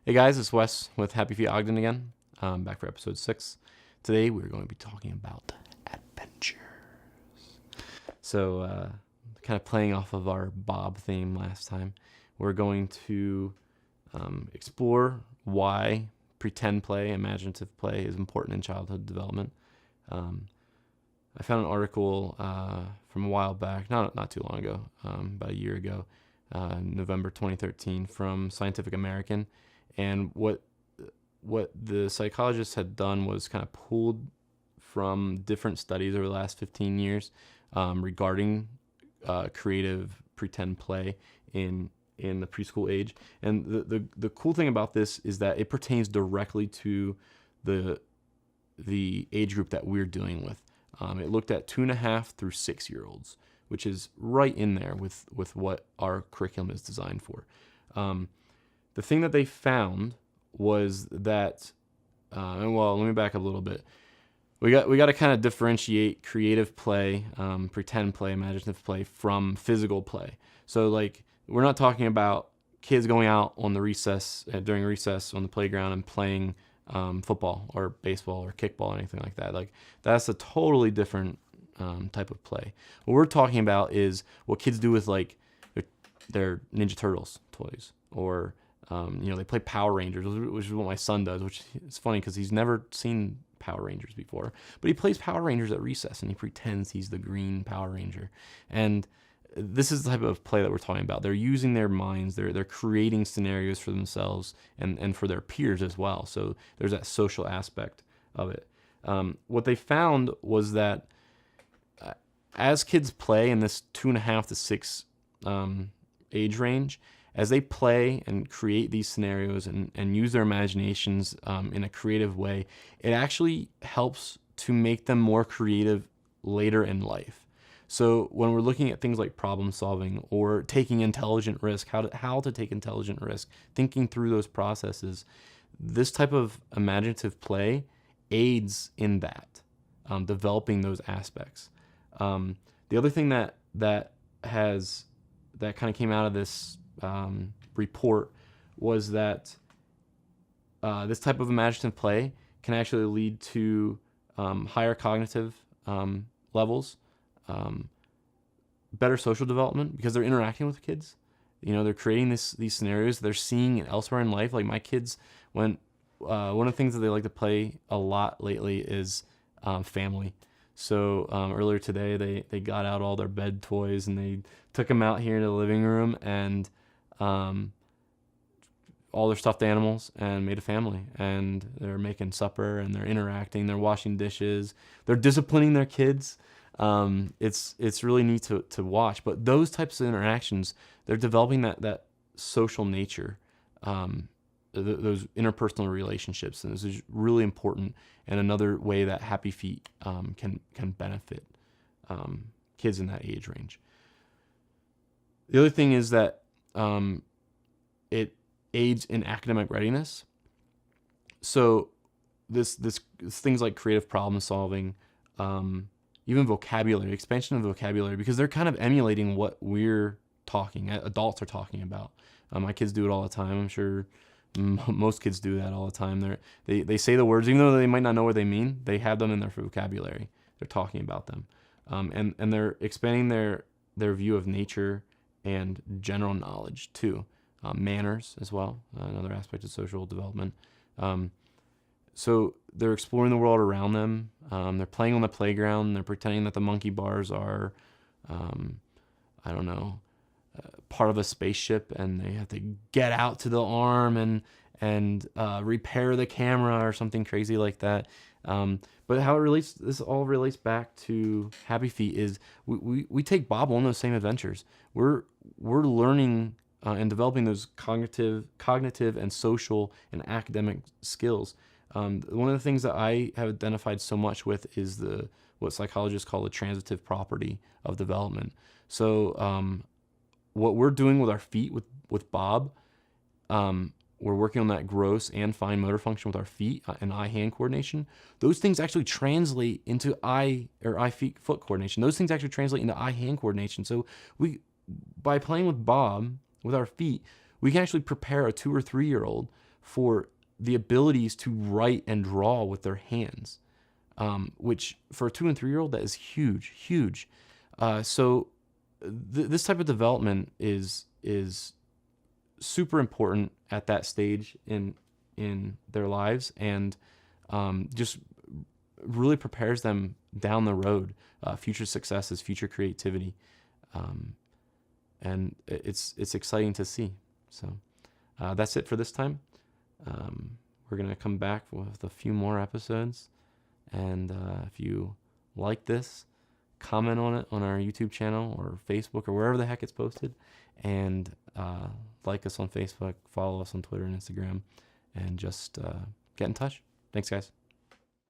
Hey guys, it's Wes with HappyFeet Ogden again. Back for episode 6. Today we're going to be talking about adventure. So, kind of playing off of our Bob theme last time, we're going to explore why pretend play, imaginative play is important in childhood development. I found an article from a while back, not too long ago, about a year ago, November 2013, from Scientific American. And what the psychologists had done was kind of pulled from different studies over the last 15 years regarding creative pretend play in the preschool age. And the cool thing about this is that it pertains directly to the age group that we're dealing with. It looked at 2.5 through 6-year-olds, which is right in there with what our curriculum is designed for. The thing that they found was that, well, let me back up a little bit. We got to kind of differentiate creative play, pretend play, imaginative play from physical play. So, like, we're not talking about kids going out on the recess during recess on the playground and playing football or baseball or kickball or anything like that. Like, that's a totally different type of play. What we're talking about is what kids do with, like, their Ninja Turtles toys, or they play Power Rangers, which is what my son does, which is funny because he's never seen Power Rangers before. But he plays Power Rangers at recess, and he pretends he's the green Power Ranger. And this is the type of play that we're talking about. They're using their minds. They're creating scenarios for themselves and for their peers as well. So there's that social aspect of it. What they found was that as kids play in this 2.5 to 6 age range, as they play and create these scenarios and use their imaginations in a creative way, it actually helps to make them more creative later in life. So when we're looking at things like problem solving or taking intelligent risk, how to take intelligent risk, thinking through those processes, this type of imaginative play aids in that, developing those aspects. The other thing that kind of came out of this report was that this type of imaginative play can actually lead to higher cognitive levels, better social development, because they're interacting with kids. They're creating these scenarios. They're seeing it elsewhere in life. Like my kids, one of the things that they like to play a lot lately is family. So earlier today, they got out all their bed toys and they took them out here into the living room and all their stuffed animals and made a family. And they're making supper and they're interacting. They're washing dishes. They're disciplining their kids. It's really neat to watch. But those types of interactions, they're developing that social nature, those interpersonal relationships, and this is really important. And another way that HappyFeet can benefit kids in that age range. The other thing is that it aids in academic readiness. So this things like creative problem solving, even vocabulary, expansion of vocabulary, because they're kind of emulating what adults are talking about. My kids do it all the time. I'm sure most kids do that all the time. They say the words, even though they might not know what they mean, they have them in their vocabulary. They're talking about them. And they're expanding their view of nature and general knowledge too. Manners as well, another aspect of social development. So they're exploring the world around them. They're playing on the playground. They're pretending that the monkey bars are, part of a spaceship, and they have to get out to the arm and repair the camera or something crazy like that. But how this all relates back to HappyFeet is we take Bob on those same adventures. We're learning and developing those cognitive and social and academic skills. One of the things that I have identified so much with is what psychologists call the transitive property of development. So what we're doing with our feet with Bob, we're working on that gross and fine motor function with our feet and eye-hand coordination. Those things actually translate into eye-feet-foot coordination. Those things actually translate into eye-hand coordination. So by playing with Bob, with our feet, We can actually prepare a 2 or 3-year-old for the abilities to write and draw with their hands, which for a 2 and 3-year-old, that is huge, huge. So this type of development is super important at that stage in their lives, and just really prepares them down the road, future successes, future creativity, and it's exciting to see. So that's it for this time. We're gonna come back with a few more episodes, and if you like this, comment on it on our YouTube channel or Facebook or wherever the heck it's posted, and like us on Facebook, follow us on Twitter and Instagram, and just get in touch. Thanks, guys.